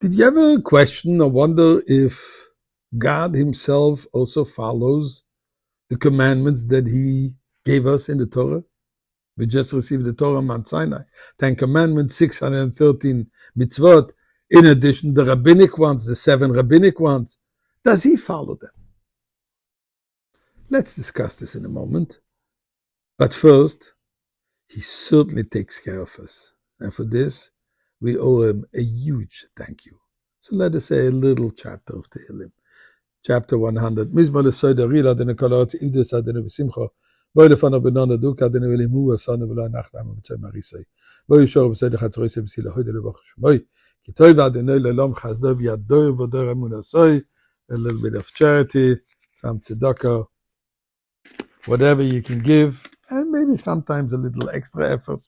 Did you ever question or wonder if God Himself also follows the commandments that He gave us in the Torah? We just received the Torah on Mount Sinai. 10 Commandments, 613 mitzvot. In addition, the rabbinic ones, the 7 rabbinic ones. Does He follow them? Let's discuss this in a moment. But first, He certainly takes care of us. And for this, we owe Him a huge thank you. So let us say a little chapter of Tehillim. Chapter 100. Mizmor l'soida rila dene kolot ivdus adene v'simcha. Boy lefano benona duka dene v'limu asana v'la nachtam v'tzay marisay. Boy yishor v'soida chatzroise v'sila hoide levach shmoy. Ki toy v'adene lelom chazdo v'yador v'dor emunasoy. A little bit of charity, some tzedakah, whatever you can give, and maybe sometimes a little extra effort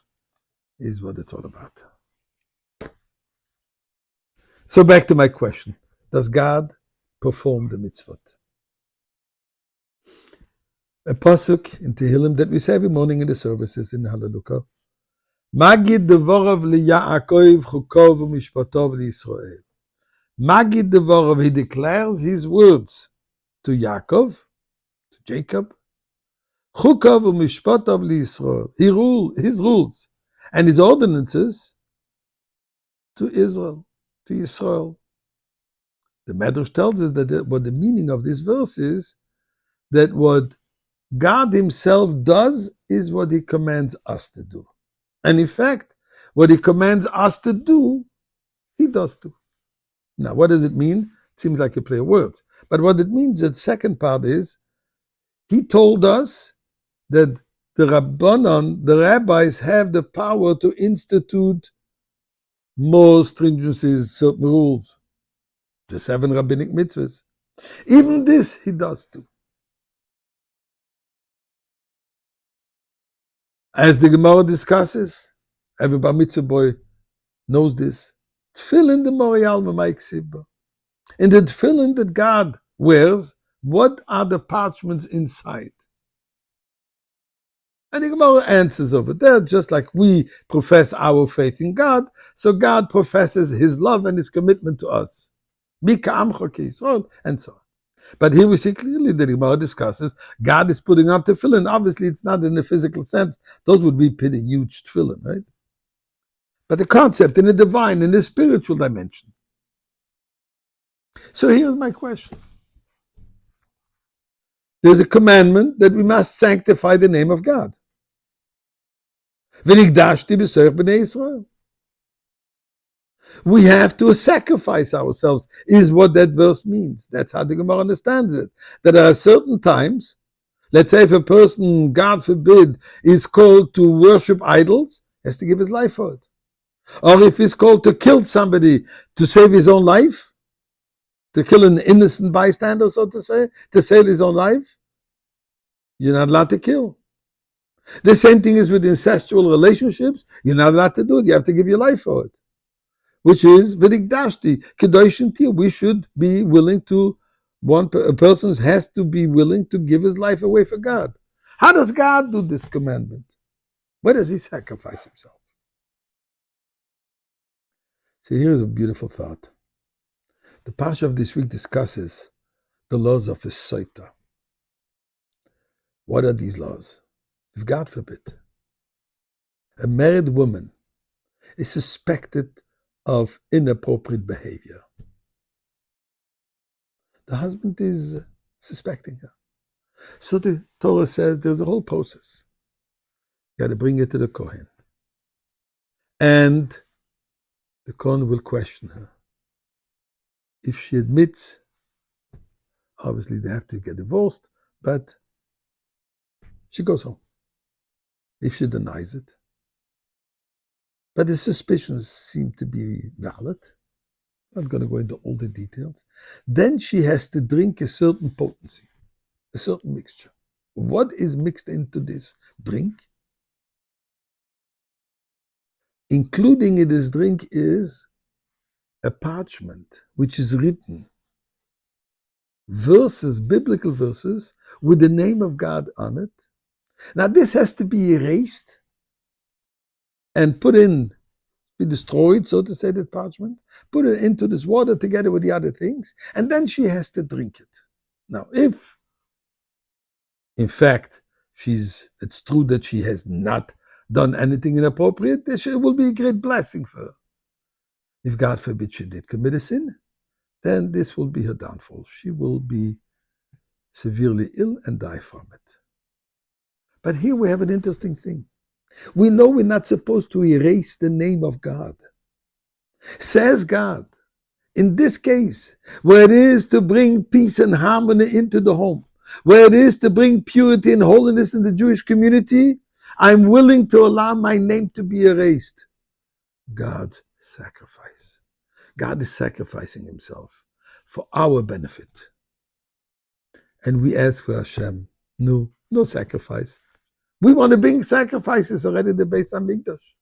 is what it's all about. So back to my question. Does God perform the mitzvot? A pasuk in Tehillim that we say every morning in the services in Hallelujah. Magid devorav liYaakov chukov u'mishpatov liYisrael. Magid devorav, he declares his words to Yaakov, to Jacob. Chukov u'mishpatov liYisrael. His rules and his ordinances to Israel, to Yisrael. The Medrash tells us that what the meaning of this verse is, that what God Himself does is what He commands us to do. And in fact, what He commands us to do, He does too. Now, what does it mean? It seems like a play of words. But what it means, the second part is, He told us that the Rabbanon, the rabbis, have the power to institute more stringencies, certain rules. The 7 rabbinic mitzvahs. Even this He does too. As the Gemara discusses, every bar mitzvah boy knows this. Tefillin the Morialma Maiksiba. In the tefillin that God wears, what are the parchments inside? And the Gemara answers over there, just like we profess our faith in God, so God professes His love and His commitment to us. Mika Amcha Yisrael, and so on. But here we see clearly that the Gemara discusses God is putting up tefillin. Obviously, it's not in the physical sense. Those would be pretty huge tefillin, right? But the concept in the divine, in the spiritual dimension. So here's my question. There's a commandment that we must sanctify the name of God. V'nigdashti b'soich b'nei Yisrael. We have to sacrifice ourselves, is what that verse means. That's how the Gemara understands it. That there are certain times, let's say if a person, God forbid, is called to worship idols, he has to give his life for it. Or if he's called to kill somebody to save his own life, to kill an innocent bystander, so to say, to save his own life, you're not allowed to kill. The same thing is with incestual relationships. You're not allowed to do it. You have to give your life for it. Which is v'nigdashti kedoshim tiyeh. We should be willing to. A person has to be willing to give his life away for God. How does God do this commandment? Where does He sacrifice Himself? See, here's a beautiful thought. The parsha of this week discusses the laws of a soita. What are these laws? If God forbid, a married woman is suspected of inappropriate behavior, the husband is suspecting her. So the Torah says there's a whole process. You got to bring it to the Kohen. And the Kohen will question her. If she admits, obviously they have to get divorced, but she goes home. If she denies it, but the suspicions seem to be valid, I'm not going to go into all the details, then she has to drink a certain potency, a certain mixture. What is mixed into this drink? Including in this drink is a parchment which is written verses, biblical verses, with the name of God on it. Now this has to be erased and put in be destroyed, so to say, that parchment, put it into this water together with the other things, and then she has to drink it. Now, if, in fact, it's true that she has not done anything inappropriate, it will be a great blessing for her. If God forbid she did commit a sin, then this will be her downfall. She will be severely ill and die from it. But here we have an interesting thing. We know we're not supposed to erase the name of God. Says God, in this case, where it is to bring peace and harmony into the home, where it is to bring purity and holiness in the Jewish community, I'm willing to allow my name to be erased. God's sacrifice. God is sacrificing himself for our benefit. And we ask for Hashem, no sacrifice. We want to bring sacrifices already in the Beis HaMikdash.